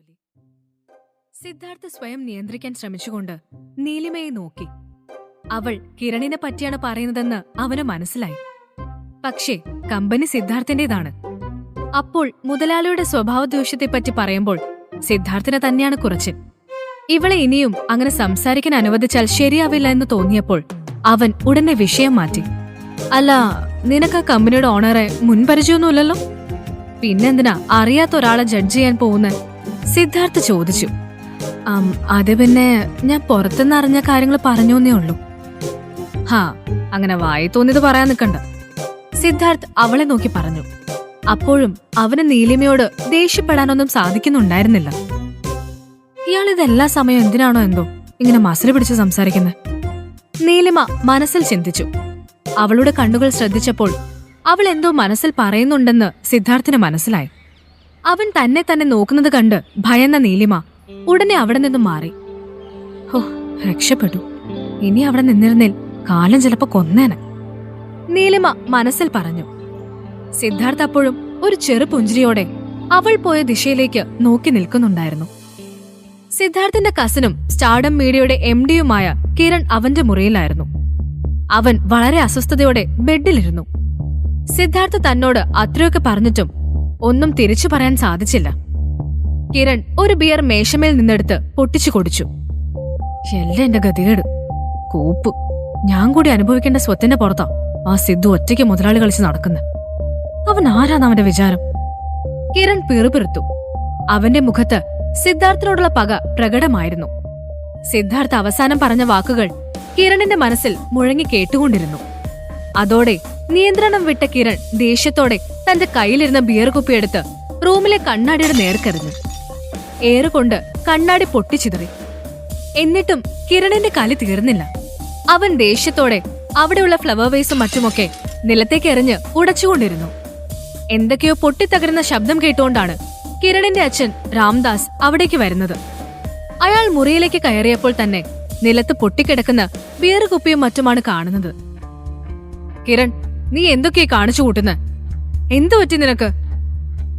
ജോലി. സിദ്ധാർത്ഥ് സ്വയം നിയന്ത്രിക്കാൻ ശ്രമിച്ചുകൊണ്ട് നീലിമയെ നോക്കി. അവൾ കിരണിനെ പറ്റിയാണ് പറയുന്നതെന്ന് അവന് മനസ്സിലായി. പക്ഷേ കമ്പനി സിദ്ധാർത്ഥിന്റേതാണ്. അപ്പോൾ മുതലാളിയുടെ സ്വഭാവദൂഷ്യത്തെപ്പറ്റി പറയുമ്പോൾ സിദ്ധാർത്ഥിനെ തന്നെയാണ് കുറച്ചിൽ. ഇവളെ ഇനിയും അങ്ങനെ സംസാരിക്കാൻ അനുവദിച്ചാൽ ശരിയാവില്ല എന്ന് തോന്നിയപ്പോൾ അവൻ ഉടനെ വിഷയം മാറ്റി. അല്ല, നിനക്ക് ആ കമ്പനിയുടെ ഓണറെ മുൻപരിചയമൊന്നുമില്ലല്ലോ, പിന്നെന്തിനാ അറിയാത്ത ഒരാളെ ജഡ്ജ് ചെയ്യാൻ പോകുന്ന? സിദ്ധാർത്ഥ് ചോദിച്ചു. അത് പിന്നെ ഞാൻ പുറത്തുനിന്ന് അറിഞ്ഞ കാര്യങ്ങൾ പറഞ്ഞോന്നേ ഉള്ളൂ. ഹാ, അങ്ങനെ വായി തോന്നിയത് പറയാൻ നിൽക്കണ്ട, സിദ്ധാർത്ഥ് അവളെ നോക്കി പറഞ്ഞു. അപ്പോഴും അവന് നീലിമയോട് ദേഷ്യപ്പെടാനൊന്നും സാധിക്കുന്നുണ്ടായിരുന്നില്ല. ഇയാളിതെല്ലാ സമയം എന്തിനാണോ എന്തോ ഇങ്ങനെ മസിൽ പിടിച്ച് സംസാരിക്കുന്നത്? നീലിമ മനസ്സിൽ ചിന്തിച്ചു. അവളുടെ കണ്ണുകൾ ശ്രദ്ധിച്ചപ്പോൾ അവൾ എന്തോ മനസ്സിൽ പറയുന്നുണ്ടെന്ന് സിദ്ധാർത്ഥിന് മനസ്സിലായി. അവൻ തന്നെ നോക്കുന്നത് കണ്ട് ഭയന്ന നീലിമ ഉടനെ അവിടെ നിന്നും മാറി. ഹോ, രക്ഷപ്പെട്ടു. ഇനി അവിടെ നിന്നിരുന്നേൽ കാലം ചിലപ്പോ കൊന്നേനെ, നീലിമ മനസ്സിൽ പറഞ്ഞു. സിദ്ധാർത്ഥ് അപ്പോഴും ഒരു ചെറു പുഞ്ചിരിയോടെ അവൾ പോയ ദിശയിലേക്ക് നോക്കി നിൽക്കുന്നുണ്ടായിരുന്നു. സിദ്ധാർത്ഥിന്റെ കസിനും സ്റ്റാർഡം മീഡിയയുടെ MD-യുമായ കിരൺ അവന്റെ മുറിയിലായിരുന്നു. അവൻ വളരെ അസ്വസ്ഥതയോടെ ബെഡിലിരുന്നു. സിദ്ധാർത്ഥ് തന്നോട് അത്രയൊക്കെ പറഞ്ഞിട്ടും ഒന്നും തിരിച്ചു പറയാൻ സാധിച്ചില്ല. കിരൺ ഒരു ബിയർ മേശമേൽ നിന്നെടുത്ത് പൊട്ടിച്ചു കുടിച്ചു. എല്ലാം എന്റെ ഗതികേട്, കൂപ്പ്. ഞാൻ കൂടി അനുഭവിക്കേണ്ട സ്വത്തിന്റെ പുറത്താ ആ സിദ്ധു ഒറ്റയ്ക്ക് മുതലാളി കളിച്ച് നടക്കുന്നത്. അവൻ ആരാണ് അവന്റെ വിചാരം? കിരൺ പിറുപിറുത്തു. അവന്റെ മുഖത്ത് സിദ്ധാർത്ഥിനോടുള്ള പക പ്രകടമായിരുന്നു. സിദ്ധാർത്ഥ് അവസാനം പറഞ്ഞ വാക്കുകൾ കിരണിന്റെ മനസ്സിൽ മുഴങ്ങി കേട്ടുകൊണ്ടിരുന്നു. അതോടെ നിയന്ത്രണം വിട്ട കിരൺ ദേഷ്യത്തോടെ തന്റെ കയ്യിലിരുന്ന ബിയർ കുപ്പിയെടുത്ത് റൂമിലെ കണ്ണാടിയുടെ നേർക്കെറിഞ്ഞു. ഏറുകൊണ്ട് കണ്ണാടി പൊട്ടിച്ചിതറി. എന്നിട്ടും കിരണിന്റെ കലി തീർന്നില്ല. അവൻ ദേഷ്യത്തോടെ അവിടെയുള്ള ഫ്ലവർ വേസും മറ്റുമൊക്കെ നിലത്തേക്ക് എറിഞ്ഞ് ഉടച്ചുകൊണ്ടിരുന്നു. എന്തൊക്കെയോ പൊട്ടിത്തകരുന്ന ശബ്ദം കേട്ടുകൊണ്ടാണ് കിരണിന്റെ അച്ഛൻ രാംദാസ് അവിടേക്ക് വരുന്നത്. അയാൾ മുറിയിലേക്ക് കയറിയപ്പോൾ തന്നെ നിലത്ത് പൊട്ടിക്കിടക്കുന്ന ബിയർ കുപ്പിയും മറ്റുമാണ് കാണുന്നത്. കിരൺ, നീ എന്തൊക്കെയാ കാണിച്ചു കൂട്ടുന്നത്? എന്തു പറ്റി നിനക്ക്?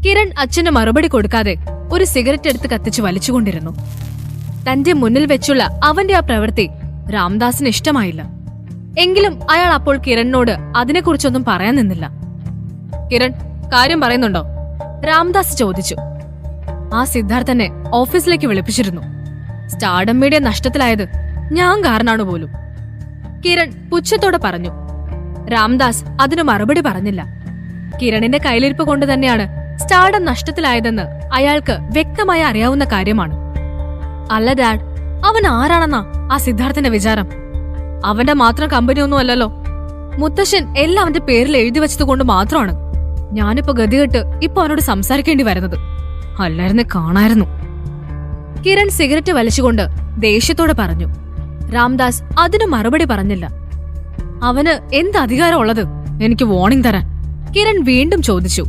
കിരൺ അച്ഛന് മറുപടി കൊടുക്കാതെ ഒരു സിഗരറ്റ് എടുത്ത് കത്തിച്ച് വലിച്ചുകൊണ്ടിരുന്നു. തന്റെ മുന്നിൽ വെച്ചുള്ള അവന്റെ ആ പ്രവൃത്തി രാംദാസിന് ഇഷ്ടമായില്ല. എങ്കിലും അയാൾ അപ്പോൾ കിരണിനോട് അതിനെക്കുറിച്ചൊന്നും പറയാൻ നിന്നില്ല. കിരൺ, കാര്യം പറയുന്നുണ്ടോ? രാംദാസ് ചോദിച്ചു. ആ സിദ്ധാർത്ഥനെ ഓഫീസിലേക്ക് വിളിപ്പിച്ചിരുന്നു. സ്റ്റാർഡം മീഡിയ നഷ്ടത്തിലായത് ഞാൻ കാരണാണ് പോലും, കിരൺ പുച്ഛത്തോടെ പറഞ്ഞു. രാംദാസ് അതിനു മറുപടി പറഞ്ഞില്ല. കിരണിന്റെ കയ്യിലിരിപ്പ് കൊണ്ട് തന്നെയാണ് സ്റ്റാർഡം നഷ്ടത്തിലായതെന്ന് അയാൾക്ക് വ്യക്തമായി അറിയാവുന്ന കാര്യമാണ്. അല്ല ഡാഡ്, അവൻ ആരാണെന്നാ ആ സിദ്ധാർത്ഥന്റെ വിചാരം? അവന്റെ മാത്രം കമ്പനിയൊന്നും അല്ലല്ലോ. മുത്തശ്ശൻ എല്ലാം അവന്റെ പേരിൽ എഴുതി വെച്ചതുകൊണ്ട് മാത്രമാണ് ഞാനിപ്പോ ഗതികെട്ട് ഇപ്പൊ അവനോട് സംസാരിക്കേണ്ടി വരുന്നത്. അല്ലായിരുന്നെ കാണായിരുന്നു. കിരൺ സിഗരറ്റ് വലിച്ചുകൊണ്ട് ദേഷ്യത്തോടെ പറഞ്ഞു. രാംദാസ് അതിനു മറുപടി പറഞ്ഞില്ല. അവന് എന്ത് അധികാരം ഉള്ളത് എനിക്ക് വാർണിംഗ് തരാൻ? കിരൺ വീണ്ടും ചോദിച്ചു.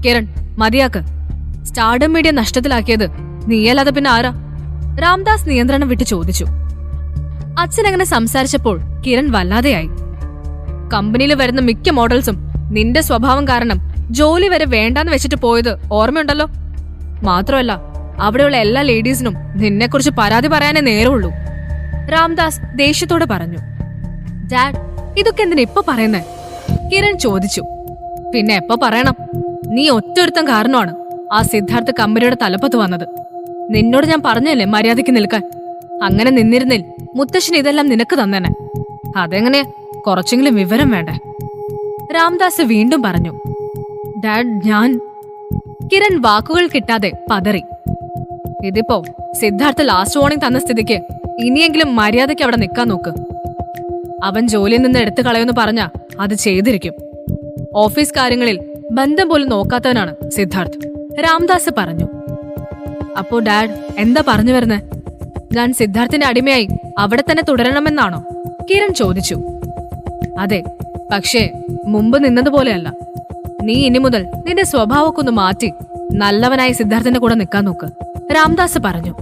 കിരൺ, മതിയാക്ക്. സ്റ്റാർഡം മീഡിയ നഷ്ടത്തിലാക്കിയത് നീയല്ലാതെ പിന്നെ ആരാ? രാംദാസ് നിയന്ത്രണം വിട്ട് ചോദിച്ചു. അച്ഛൻ അങ്ങനെ സംസാരിച്ചപ്പോൾ കിരൺ വല്ലാതെയായി. കമ്പനിയിൽ വരുന്ന മിക്ക മോഡൽസും നിന്റെ സ്വഭാവം കാരണം ജോലി വരെ വേണ്ടാന്ന് വെച്ചിട്ട് പോയത് ഓർമ്മയുണ്ടല്ലോ. മാത്രമല്ല അവിടെയുള്ള എല്ലാ ലേഡീസിനും നിന്നെക്കുറിച്ച് പരാതി പറയാനേ നേരമുള്ളൂ, രാംദാസ് ദേഷ്യത്തോടെ പറഞ്ഞു. ഡാഡ്, ഇതൊക്കെ എന്തിനാ ഇപ്പൊ പറയുന്നേ? കിരൺ ചോദിച്ചു. പിന്നെ എപ്പോ പറയണം? നീ ഒറ്റൊരുത്തം കാരണമാണ് ആ സിദ്ധാർത്ഥ കമ്പനിയുടെ തലപ്പത്ത് വന്നത്. നിന്നോട് ഞാൻ പറഞ്ഞല്ലേ മര്യാദയ്ക്ക് നിൽക്കാൻ. അങ്ങനെ നിന്നിരുന്നിൽ മുത്തശ്ശൻ ഇതെല്ലാം നിനക്ക് തന്നേനെ. അതെങ്ങനെ? കുറച്ചെങ്കിലും വിവരം വേണ്ടേ? രാംദാസ് വീണ്ടും പറഞ്ഞു. ഡാഡ്, ഞാൻ... കിരൺ വാക്കുകൾ കിട്ടാതെ പതറി. ഇതിപ്പോ സിദ്ധാർത്ഥ ലാസ്റ്റ് വാർണിംഗ് തന്ന സ്ഥിതിക്ക് ഇനിയെങ്കിലും മര്യാദയ്ക്ക് അവിടെ നിൽക്കാൻ നോക്ക്. അവൻ ജോലിയിൽ നിന്ന് എടുത്തു കളയുമെന്ന് പറഞ്ഞാ അത് ചെയ്തിരിക്കും. ഓഫീസ് കാര്യങ്ങളിൽ ബന്ധം പോലും നോക്കാത്തവനാണ് സിദ്ധാർത്ഥ്, രാംദാസ് പറഞ്ഞു. അപ്പോ ഡാഡ് എന്താ പറഞ്ഞു വരുന്നേ? ഞാൻ സിദ്ധാർത്ഥിന്റെ അടിമയായി അവിടെ തന്നെ തുടരണമെന്നാണോ? കിരൺ ചോദിച്ചു. അതെ, പക്ഷേ മുമ്പ് നിന്നതുപോലെയല്ല. നീ ഇനി മുതൽ നിന്റെ സ്വഭാവമൊക്കെ ഒന്ന് മാറ്റി നല്ലവനായി സിദ്ധാർത്ഥിന്റെ കൂടെ നിൽക്കാൻ നോക്ക്, രാംദാസ് പറഞ്ഞു.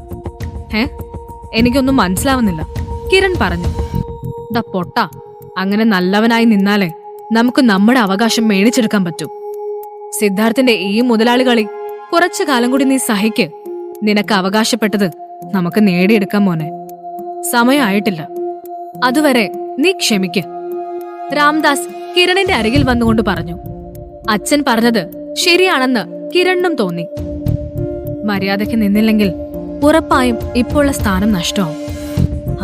എനിക്കൊന്നും മനസ്സിലാവുന്നില്ല, കിരൺ പറഞ്ഞു. ദാ പൊട്ട, അങ്ങനെ നല്ലവനായി നിന്നാലേ നമുക്ക് നമ്മുടെ അവകാശം മേടിച്ചെടുക്കാൻ പറ്റൂ. സിദ്ധാർത്ഥിന്റെ ഈ മുതലാളി കളി കുറച്ചു കാലം കൂടി നീ സഹിക്ക്. നിനക്ക് അവകാശപ്പെട്ടത് നമുക്ക് നേടിയെടുക്കാം മോനെ. സമയമായിട്ടില്ല. അതുവരെ നീ ക്ഷമിക്ക്. രാംദാസ് കിരണിന്റെ അരികിൽ വന്നുകൊണ്ട് പറഞ്ഞു. അച്ഛൻ പറഞ്ഞത് ശരിയാണെന്ന് കിരണിനും തോന്നി. മര്യാദയ്ക്ക് നിന്നില്ലെങ്കിൽ ഉറപ്പായും ഇപ്പോഴുള്ള സ്ഥാനം നഷ്ടമാവും.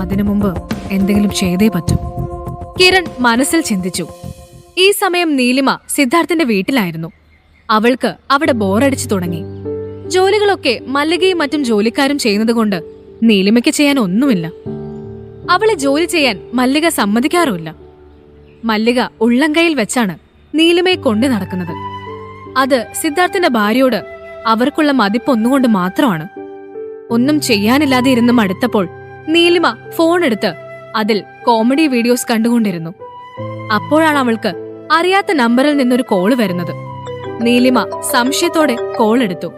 അതിനു മുമ്പ് എന്തെങ്കിലും ചെയ്തേ പറ്റൂ. കിരൺ മനസ്സിൽ ചിന്തിച്ചു. ഈ സമയം നീലിമ സിദ്ധാർത്ഥിന്റെ വീട്ടിലായിരുന്നു. അവൾക്ക് അവിടെ ബോറടിച്ചു തുടങ്ങി. ജോലികളൊക്കെ മല്ലികയും മറ്റും ജോലിക്കാരും ചെയ്യുന്നതുകൊണ്ട് നീലിമയ്ക്ക് ചെയ്യാൻ ഒന്നുമില്ല. അവളെ ജോലി ചെയ്യാൻ മല്ലിക സമ്മതിക്കാറുമില്ല. മല്ലിക ഉള്ളംകൈയിൽ വെച്ചാണ് നീലിമയെ കൊണ്ടു നടക്കുന്നത്. അത് സിദ്ധാർത്ഥിന്റെ ഭാര്യയോട് അവർക്കുള്ള മതിപ്പൊന്നുകൊണ്ട് മാത്രമാണ്. ഒന്നും ചെയ്യാനില്ലാതെ ഇരുന്ന് മടുത്തപ്പോൾ നീലിമ ഫോൺ എടുത്ത് അതിൽ കോമഡി വീഡിയോസ് കണ്ടുകൊണ്ടിരുന്നു. അപ്പോഴാണ് അവൾക്ക് അറിയാത്ത നമ്പറിൽ നിന്നൊരു കോള് വരുന്നത്. നീലിമ സംശയത്തോടെ കോൾ എടുത്തു.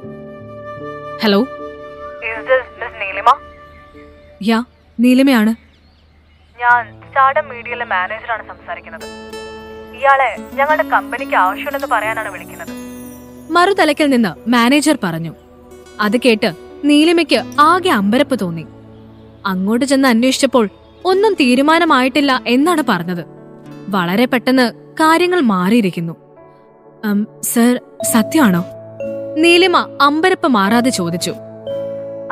ഹലോ, യാ, നീലിമയാണ്. ഞാൻ സ്റ്റാർഡം മീഡിയയിലെ മാനേജറാണ് സംസാരിക്കുന്നത്. ഇയാളെ ഞങ്ങളുടെ കമ്പനിക്ക് ആവശ്യമുണ്ടെന്ന് പറയാനാണ് വിളിക്കുന്നത്. മറുതലക്കിൽ നിന്ന് മാനേജർ പറഞ്ഞു. അത് കേട്ട് നീലിമയ്ക്ക് ആകെ അമ്പരപ്പ് തോന്നി. അങ്ങോട്ട് ചെന്ന് അന്വേഷിച്ചപ്പോൾ ഒന്നും തീരുമാനമായിട്ടില്ല എന്നാണ് പറഞ്ഞത്. വളരെ പെട്ടെന്ന് കാര്യങ്ങൾ മാറിയിരിക്കുന്നു. സർ, സത്യമാണോ? നീലിമ അമ്പരപ്പ് മാറാതെ ചോദിച്ചു.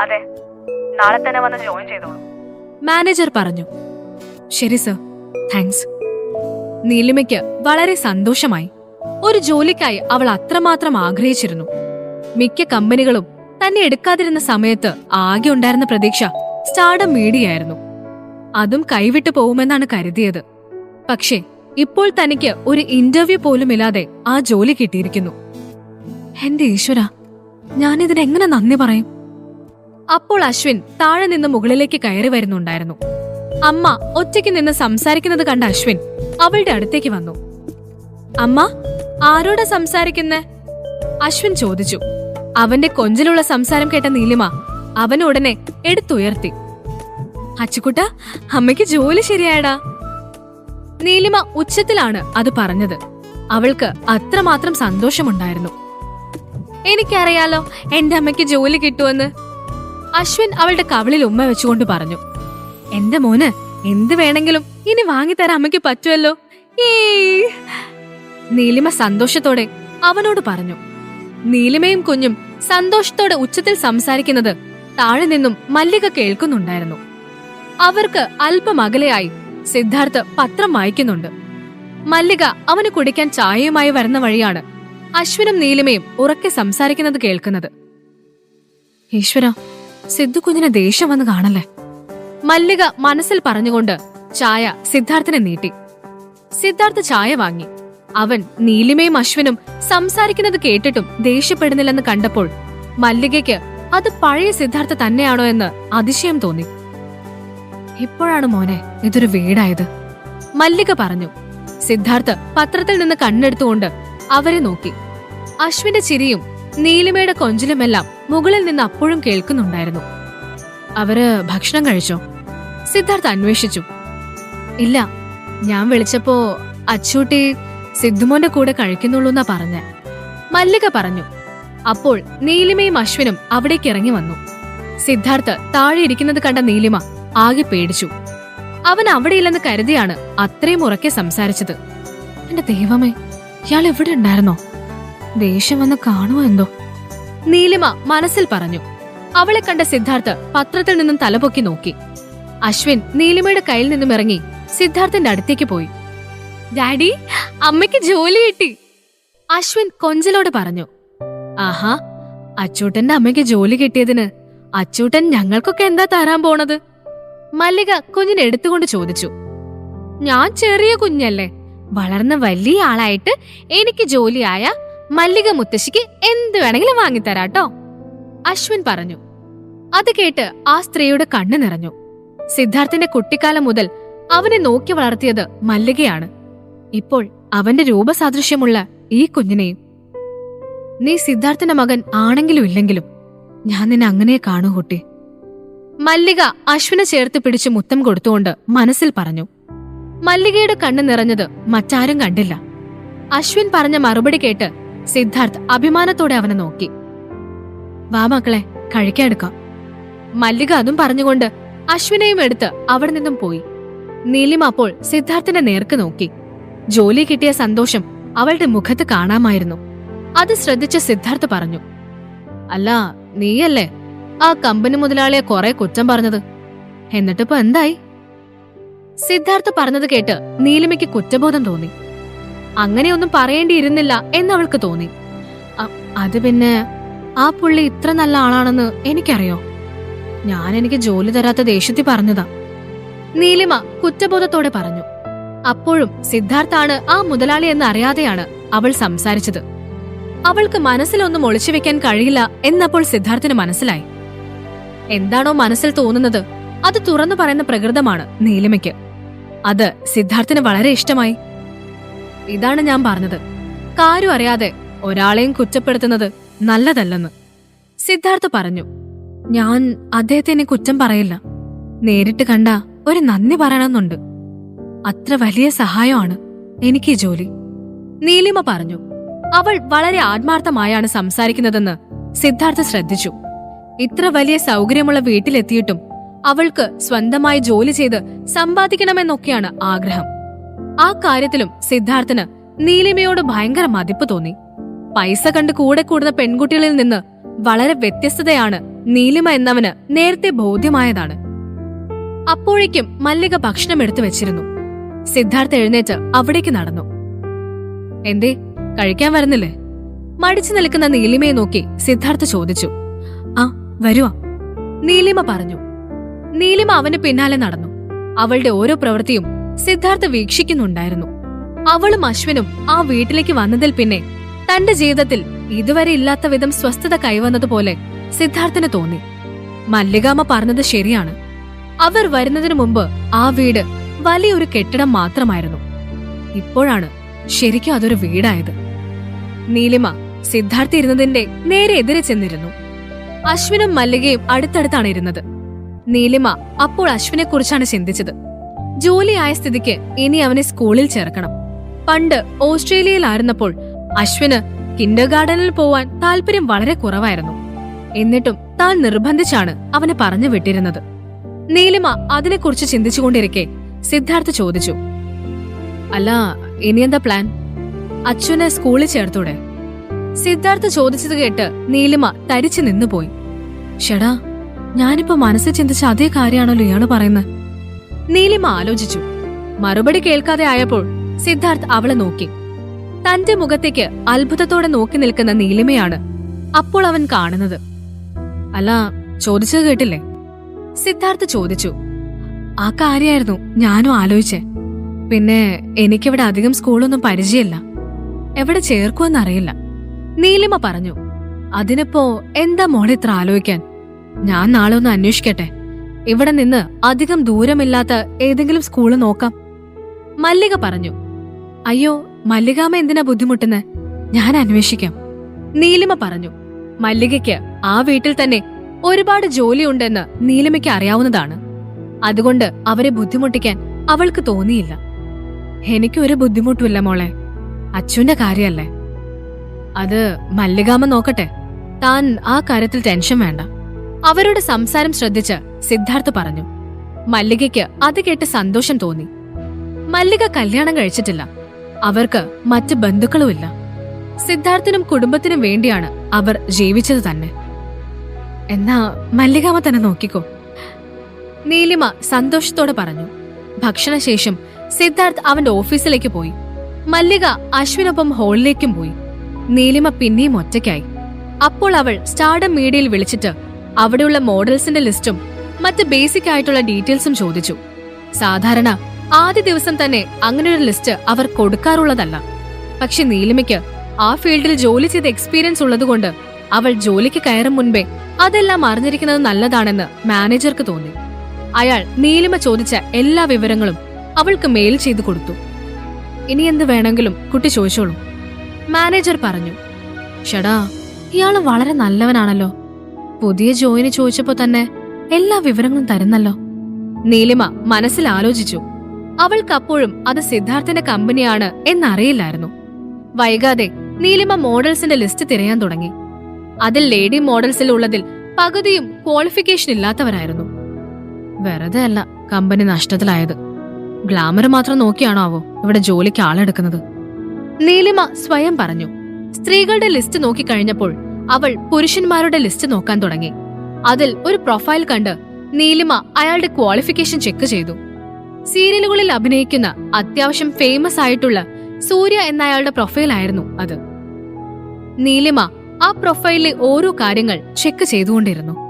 അതെ, നാളെ തന്നെ വന്ന് ജോയിൻ ചെയ്തോളൂ, മാനേജർ പറഞ്ഞു. ശരി സർ, താങ്ക്സ്. നീലിമയ്ക്ക് വളരെ സന്തോഷമായി. ഒരു ജോലിക്കായി അവൾ അത്രമാത്രം ആഗ്രഹിച്ചിരുന്നു. മിക്ക കമ്പനികളും തന്നെ എടുക്കാതിരുന്ന സമയത്ത് ആകെ ഉണ്ടായിരുന്ന പ്രതീക്ഷ സ്റ്റാർഡം മീഡിയയായിരുന്നു. അതും കൈവിട്ടു പോകുമെന്നാണ് കരുതിയത്. പക്ഷേ ഇപ്പോൾ തനിക്ക് ഒരു ഇന്റർവ്യൂ പോലുമില്ലാതെ ആ ജോലി കിട്ടിയിരിക്കുന്നു. എന്റെ ഈശ്വര, ഞാനിതിനെങ്ങനെ നന്ദി പറയും? അപ്പോൾ അശ്വിൻ താഴെ നിന്ന് മുകളിലേക്ക് കയറി വരുന്നുണ്ടായിരുന്നു. അമ്മ ഒറ്റയ്ക്ക് നിന്ന് സംസാരിക്കുന്നത് കണ്ട അശ്വിൻ അവളുടെ അടുത്തേക്ക് വന്നു. അമ്മ, ആരോടാ സംസാരിക്കുന്നേ? അശ്വിൻ ചോദിച്ചു. അവന്റെ കൊഞ്ചിലുള്ള സംസാരം കേട്ട നീലിമ അവനുടനെ എടുത്തുയർത്തി. അച്ചുകുട്ട, അമ്മയ്ക്ക് ജോലി ശരിയായടാ. നീലിമ ഉച്ചത്തിലാണ് അത് പറഞ്ഞത്. അവൾക്ക് അത്രമാത്രം സന്തോഷമുണ്ടായിരുന്നു. എനിക്കറിയാലോ എന്റെ അമ്മയ്ക്ക് ജോലി കിട്ടുമെന്ന്. അശ്വിൻ അവളുടെ കവിളിൽ ഉമ്മ വെച്ചുകൊണ്ട് പറഞ്ഞു. എന്റെ മോന് എന്ത് വേണമെങ്കിലും ഇനി വാങ്ങിത്തരാൻ അമ്മയ്ക്ക് പറ്റുമല്ലോ. നീലിമ സന്തോഷത്തോടെ അവനോട് പറഞ്ഞു. നീലിമയും കുഞ്ഞും സന്തോഷത്തോടെ ഉച്ചത്തിൽ സംസാരിക്കുന്നത് താഴെ നിന്നും മല്ലിക കേൾക്കുന്നുണ്ടായിരുന്നു. അവർക്ക് അല്പം അകലെയായി സിദ്ധാർത്ഥ് പത്രം വായിക്കുന്നുണ്ട്. മല്ലിക അവന് കുടിക്കാൻ ചായയുമായി വരുന്ന വഴിയാണ് അശ്വിനും നീലിമയും ഉറക്കെ സംസാരിക്കുന്നത് കേൾക്കുന്നത്. ഈശ്വര, സിദ്ധു കുഞ്ഞിന് ദേഷ്യം വന്ന് കാണല്ലേ. മല്ലിക മനസ്സിൽ പറഞ്ഞുകൊണ്ട് ചായ സിദ്ധാർത്ഥിനെ നീട്ടി. സിദ്ധാർത്ഥ് ചായ വാങ്ങി. അവൻ നീലിമയും അശ്വിനും സംസാരിക്കുന്നത് കേട്ടിട്ടും ദേഷ്യപ്പെടുന്നില്ലെന്ന് കണ്ടപ്പോൾ മല്ലികയ്ക്ക് അത് പഴയ സിദ്ധാർത്ഥ തന്നെയാണോ എന്ന് അതിശയം തോന്നി. ഇപ്പോഴാണ് മോനെ ഇതൊരു വീടായത്, മല്ലിക പറഞ്ഞു. സിദ്ധാർത്ഥ് പത്രത്തിൽ നിന്ന് കണ്ണെടുത്തുകൊണ്ട് അവരെ നോക്കി. അശ്വിന്റെ ചിരിയും നീലിമയുടെ കൊഞ്ചിലുമെല്ലാം മുകളിൽ നിന്ന് അപ്പോഴും കേൾക്കുന്നുണ്ടായിരുന്നു. അവര് ഭക്ഷണം കഴിച്ചോ? സിദ്ധാർത്ഥ് അന്വേഷിച്ചു. ഇല്ല, ഞാൻ വിളിച്ചപ്പോ അച്ചൂട്ടി സിദ്ധുമോന്റെ കൂടെ കഴിക്കുന്നുള്ളൂന്നാ പറഞ്ഞ, മല്ലിക പറഞ്ഞു. അപ്പോൾ നീലിമയും അശ്വിനും അവിടേക്ക് ഇറങ്ങി വന്നു. സിദ്ധാർത്ഥ് താഴെ ഇരിക്കുന്നത് കണ്ട നീലിമ ആകെ പേടിച്ചു. അവൻ അവിടെയില്ലെന്ന് കരുതിയാണ് അത്രയും ഉറക്കെ സംസാരിച്ചത്. എന്റെ ദൈവമേ, ഇയാൾ എവിടെ ഉണ്ടായിരുന്നോ? ദേഷ്യം വന്ന് കാണുമോ എന്തോ, നീലിമ മനസ്സിൽ പറഞ്ഞു. അവളെ കണ്ട സിദ്ധാർത്ഥ് പത്രത്തിൽ നിന്നും തലപൊക്കി നോക്കി. അശ്വിൻ നീലിമയുടെ കയ്യിൽ നിന്നും ഇറങ്ങി സിദ്ധാർത്ഥിന്റെ അടുത്തേക്ക് പോയി. ഡാഡി, അമ്മയ്ക്ക് ജോലി കിട്ടി, അശ്വിൻ കൊഞ്ചലോട് പറഞ്ഞു. ആഹാ, അച്ചൂട്ടന്റെ അമ്മയ്ക്ക് ജോലി കിട്ടിയതിന് അച്ചൂട്ടൻ ഞങ്ങൾക്കൊക്കെ എന്താ തരാൻ പോണത്? മല്ലിക കുഞ്ഞിനെ എടുത്തുകൊണ്ട് ചോദിച്ചു. ഞാൻ ചെറിയ കുഞ്ഞല്ലേ, വളർന്ന വലിയ ആളായിട്ട് എനിക്ക് ജോലിയായ മല്ലിക മുത്തശ്ശിക്ക് എന്ത് വേണമെങ്കിലും വാങ്ങിത്തരാട്ടോ, അശ്വിൻ പറഞ്ഞു. അത് കേട്ട് ആ സ്ത്രീയുടെ കണ്ണു നിറഞ്ഞു. സിദ്ധാർത്ഥിന്റെ കുട്ടിക്കാലം മുതൽ അവനെ നോക്കി വളർത്തിയത് മല്ലികയാണ്. ഇപ്പോൾ അവന്റെ രൂപസാദൃശ്യമുള്ള ഈ കുഞ്ഞിനെയും. നീ സിദ്ധാർത്ഥന്റെ മകൻ ആണെങ്കിലും ഇല്ലെങ്കിലും ഞാൻ നിന്നെ അങ്ങനെ കാണൂ കുട്ടി, മല്ലിക അശ്വിനെ ചേർത്ത് പിടിച്ച് മുത്തം കൊടുത്തുകൊണ്ട് മനസ്സിൽ പറഞ്ഞു. മല്ലികയുടെ കണ്ണ് നിറഞ്ഞത് മറ്റാരും കണ്ടില്ല. അശ്വിൻ പറഞ്ഞ മറുപടി കേട്ട് സിദ്ധാർത്ഥ് അഭിമാനത്തോടെ അവനെ നോക്കി. വാ മക്കളെ, കഴിക്കാൻ എടുക്കാം. മല്ലിക അതും പറഞ്ഞുകൊണ്ട് അശ്വിനെയും എടുത്ത് അവിടെ നിന്നും പോയി. നീലിമ അപ്പോൾ സിദ്ധാർത്ഥിന്റെ നേർക്ക് നോക്കി. ജോലി കിട്ടിയ സന്തോഷം അവളുടെ മുഖത്ത് കാണാമായിരുന്നു. അത് ശ്രദ്ധിച്ച സിദ്ധാർത്ഥ് പറഞ്ഞു, അല്ല, നീയല്ലേ ആ കമ്പനി മുതലാളിയെ കുറെ കുറ്റം പറഞ്ഞത്? എന്നിട്ടിപ്പോ എന്തായി? സിദ്ധാർത്ഥ് പറഞ്ഞത് കേട്ട് നീലിമയ്ക്ക് കുറ്റബോധം തോന്നി. അങ്ങനെയൊന്നും പറയേണ്ടിയിരുന്നില്ല എന്നവൾക്ക് തോന്നി. അത് പിന്നെ ആ പുള്ളി ഇത്ര നല്ല ആളാണെന്ന് എനിക്കറിയോ. എനിക്ക് ജോലി തരാത്ത ദേഷ്യത്തിൽ പറഞ്ഞതാ. നീലിമ കുറ്റബോധത്തോടെ പറഞ്ഞു. അപ്പോഴും സിദ്ധാർത്ഥാണ് ആ മുതലാളി എന്ന് അറിയാതെയാണ് അവൾ സംസാരിച്ചത്. അവൾക്ക് മനസ്സിലൊന്നും ഒളിച്ചു വെക്കാൻ കഴിയില്ല എന്നപ്പോൾ സിദ്ധാർത്ഥിന് മനസ്സിലായി. എന്താണോ മനസ്സിൽ തോന്നുന്നത് അത് തുറന്നു പറയുന്ന പ്രകൃതമാണ് നീലിമയ്ക്ക്. അത് സിദ്ധാർത്ഥിന് വളരെ ഇഷ്ടമായി. ഇതാണ് ഞാൻ പറഞ്ഞത്, കാര്യം അറിയാതെ ഒരാളെയും കുറ്റപ്പെടുത്തുന്നത് നല്ലതല്ലെന്ന് സിദ്ധാർത്ഥ് പറഞ്ഞു. ഞാൻ അദ്ദേഹത്തിനെ കുറ്റം പറയില്ല. നേരിട്ട് കണ്ട ഒരു നന്ദി പറയണമെന്നുണ്ട്. അത്ര വലിയ സഹായമാണ് എനിക്ക് ഈ ജോലി, നീലിമ പറഞ്ഞു. അവൾ വളരെ ആത്മാർത്ഥമായാണ് സംസാരിക്കുന്നതെന്ന് സിദ്ധാർത്ഥ് ശ്രദ്ധിച്ചു. ഇത്ര വലിയ സൗകര്യമുള്ള വീട്ടിലെത്തിയിട്ടും അവൾക്ക് സ്വന്തമായി ജോലി ചെയ്ത് സമ്പാദിക്കണമെന്നൊക്കെയാണ് ആഗ്രഹം. ആ കാര്യത്തിലും സിദ്ധാർത്ഥന് നീലിമയോട് ഭയങ്കര മതിപ്പ് തോന്നി. പൈസ കണ്ട് കൂടെ കൂടുന്ന പെൺകുട്ടികളിൽ നിന്ന് വളരെ വ്യത്യസ്തതയാണ് നീലിമ എന്നവന് നേരത്തെ ബോധ്യമായതാണ്. അപ്പോഴേക്കും മല്ലിക ഭക്ഷണം എടുത്തു വെച്ചിരുന്നു. സിദ്ധാർത്ഥ് എഴുന്നേറ്റ് അവിടേക്ക് നടന്നു. എന്തേ, കഴിക്കാൻ വരുന്നില്ലേ? മടിച്ചു നിൽക്കുന്ന നീലിമയെ നോക്കി സിദ്ധാർത്ഥ് ചോദിച്ചു. ആ, വരുവാ, നീലിമ പറഞ്ഞു. നീലിമ അവന് പിന്നാലെ നടന്നു. അവളുടെ ഓരോ പ്രവൃത്തിയും സിദ്ധാർത്ഥ് വീക്ഷിക്കുന്നുണ്ടായിരുന്നു. അവളും അശ്വിനും ആ വീട്ടിലേക്ക് വന്നതിൽ പിന്നെ തന്റെ ജീവിതത്തിൽ ഇതുവരെ ഇല്ലാത്ത വിധം സ്വസ്ഥത കൈവന്നതുപോലെ സിദ്ധാർത്ഥന് തോന്നി. മല്ലികാമ്മ പറഞ്ഞത് ശരിയാണ്. അവർ വരുന്നതിനു മുമ്പ് ആ വീട് വലിയൊരു കെട്ടിടം മാത്രമായിരുന്നു. ഇപ്പോഴാണ് ശരിക്കും അതൊരു വീടായത്. നീലിമ സിദ്ധാർത്ഥ് ഇരുന്നതിന്റെ നേരെ എതിരെ ചെന്നിരുന്നു. അശ്വിനും മല്ലികയും അടുത്തടുത്താണ് ഇരുന്നത്. നീലിമ അപ്പോൾ അശ്വിനെ കുറിച്ചാണ് ചിന്തിച്ചത്. ജോലിയായ സ്ഥിതിക്ക് ഇനി അവനെ സ്കൂളിൽ ചേർക്കണം. പണ്ട് ഓസ്ട്രേലിയയിലായിരുന്നപ്പോൾ അശ്വിന് കിൻഡർ ഗാർഡനിൽ പോവാൻ താല്പര്യം വളരെ കുറവായിരുന്നു. എന്നിട്ടും താൻ നിർബന്ധിച്ചാണ് അവനെ പറഞ്ഞു വിട്ടിരുന്നത്. നീലിമ അതിനെക്കുറിച്ച് ചിന്തിച്ചുകൊണ്ടിരിക്കെ സിദ്ധാർത്ഥ് ചോദിച്ചു, അല്ല, ഇനിയെന്താ പ്ലാൻ? അച്ഛനെ സ്കൂളിൽ ചേർത്തൂടെ? സിദ്ധാർത്ഥ് ചോദിച്ചത് കേട്ട് നീലിമ തരിച്ചു നിന്നുപോയി. ഷടാ, ഞാനിപ്പോ മനസ്സിൽ ചിന്തിച്ച അതേ കാര്യമാണല്ലോ ഇയാള് പറയുന്നത്. നീലിമ ആലോചിച്ചു. മറുപടി കേൾക്കാതെ ആയപ്പോൾ സിദ്ധാർത്ഥ് അവളെ നോക്കി. തന്റെ മുഖത്തേക്ക് അത്ഭുതത്തോടെ നോക്കി നിൽക്കുന്ന നീലിമയാണ് അപ്പോൾ അവൻ കാണുന്നത്. അല്ല, ചോദിച്ചത് കേട്ടില്ലേ? സിദ്ധാർത്ഥ് ചോദിച്ചു. ആ കാര്യമായിരുന്നു ഞാനും ആലോചിച്ചേ. പിന്നെ എനിക്കിവിടെ അധികം സ്കൂളൊന്നും പരിചയമില്ല, എവിടെ ചേർക്കുമെന്നറിയില്ല, നീലിമ പറഞ്ഞു. അതിനിപ്പോ എന്താ മോളെ ഇത്ര ആലോചിക്കാൻ? ഞാൻ നാളെ ഒന്ന് അന്വേഷിക്കട്ടെ. ഇവിടെ നിന്ന് അധികം ദൂരമില്ലാത്ത ഏതെങ്കിലും സ്കൂള് നോക്കാം, മല്ലിക പറഞ്ഞു. അയ്യോ, മല്ലികാമ്മ എന്തിനാ ബുദ്ധിമുട്ടുന്നെ? ഞാൻ അന്വേഷിക്കാം, നീലിമ പറഞ്ഞു. മല്ലികയ്ക്ക് ആ വീട്ടിൽ തന്നെ ഒരുപാട് ജോലിയുണ്ടെന്ന് നീലിമയ്ക്ക് അറിയാവുന്നതാണ്. അതുകൊണ്ട് അവരെ ബുദ്ധിമുട്ടിക്കാൻ അവൾക്ക് തോന്നിയില്ല. എനിക്കൊരു ബുദ്ധിമുട്ടുമില്ല മോളെ, അച്ഛന്റെ കാര്യല്ലേ. അത് മല്ലികാമ്മ നോക്കട്ടെ, താൻ ആ കാര്യത്തിൽ ടെൻഷൻ വേണ്ട, അവരുടെ സംസാരം ശ്രദ്ധിച്ച് സിദ്ധാർത്ഥ് പറഞ്ഞു. മല്ലികയ്ക്ക് അത് കേട്ട് സന്തോഷം തോന്നി. മല്ലിക കല്യാണം കഴിച്ചിട്ടില്ല. അവർക്ക് മറ്റ് ബന്ധുക്കളുമില്ല. സിദ്ധാർത്ഥിനും കുടുംബത്തിനും വേണ്ടിയാണ് അവർ ജീവിച്ചത് തന്നെ. എന്നാ മല്ലികാമ്മ തന്നെ നോക്കിക്കോ, നീലിമ സന്തോഷത്തോടെ പറഞ്ഞു. ഭക്ഷണശേഷം സിദ്ധാർത്ഥ് അവന്റെ ഓഫീസിലേക്ക് പോയി. മല്ലിക അശ്വിനൊപ്പം ഹാളിലേക്കും പോയി. നീലിമ പിന്നെയും ഒറ്റയ്ക്കായി. അപ്പോൾ അവൾ സ്റ്റാർഡം മീഡിയയിൽ വിളിച്ചിട്ട് അവിടെയുള്ള മോഡൽസിന്റെ ലിസ്റ്റും മറ്റ് ബേസിക് ആയിട്ടുള്ള ഡീറ്റെയിൽസും ചോദിച്ചു. സാധാരണ ആദ്യ ദിവസം തന്നെ അങ്ങനെയൊരു ലിസ്റ്റ് അവർ കൊടുക്കാറുള്ളതല്ല. പക്ഷെ നീലിമയ്ക്ക് ആ ഫീൽഡിൽ ജോലി ചെയ്ത എക്സ്പീരിയൻസ് ഉള്ളതുകൊണ്ട് അവൾ ജോലിക്ക് കയറും മുൻപേ അതെല്ലാം അറിഞ്ഞിരിക്കുന്നത് നല്ലതാണെന്ന് മാനേജർക്ക് തോന്നി. അയാൾ നീലിമ ചോദിച്ച എല്ലാ വിവരങ്ങളും അവൾക്ക് മെയിൽ ചെയ്തു കൊടുത്തു. ഇനി എന്ത് വേണമെങ്കിലും കുട്ടി ചോദിച്ചോളൂ, മാനേജർ പറഞ്ഞു. ഷടാ, ഇയാള് വളരെ നല്ലവനാണല്ലോ. പുതിയ ജോയിന് ചോദിച്ചപ്പോ തന്നെ എല്ലാ വിവരങ്ങളും തരുന്നല്ലോ, നീലിമ മനസ്സിൽ ആലോചിച്ചു. അവൾക്കപ്പോഴും അത് സിദ്ധാർത്ഥന്റെ കമ്പനിയാണ് എന്നറിയില്ലായിരുന്നു. വൈകാതെ നീലിമ മോഡൽസിന്റെ ലിസ്റ്റ് തിരയാൻ തുടങ്ങി. അതിൽ ലേഡി മോഡൽസിൽ ഉള്ളതിൽ പകുതിയും ക്വാളിഫിക്കേഷൻ ഇല്ലാത്തവരായിരുന്നു. വെറുതെ അല്ല കമ്പനി നഷ്ടത്തിലായത്. ഗ്ലാമർ മാത്രം നോക്കിയാണോ ഇവിടെ ജോലിക്ക് ആളെടുക്കുന്നത്? നീലിമ സ്വയം പറഞ്ഞു. സ്ത്രീകളുടെ ലിസ്റ്റ് നോക്കിക്കഴിഞ്ഞപ്പോൾ അവൾ പുരുഷന്മാരുടെ ലിസ്റ്റ് നോക്കാൻ തുടങ്ങി. അതിൽ ഒരു പ്രൊഫൈൽ കണ്ട് നീലിമ അയാളുടെ ക്വാളിഫിക്കേഷൻ ചെക്ക് ചെയ്തു. സീരിയലുകളിൽ അഭിനയിക്കുന്ന അത്യാവശ്യം ഫേമസ് ആയിട്ടുള്ള സൂര്യ എന്നയാളുടെ പ്രൊഫൈലായിരുന്നു അത്. നീലിമ ആ പ്രൊഫൈലിലെ ഓരോ കാര്യങ്ങൾ ചെക്ക് ചെയ്തുകൊണ്ടിരുന്നു.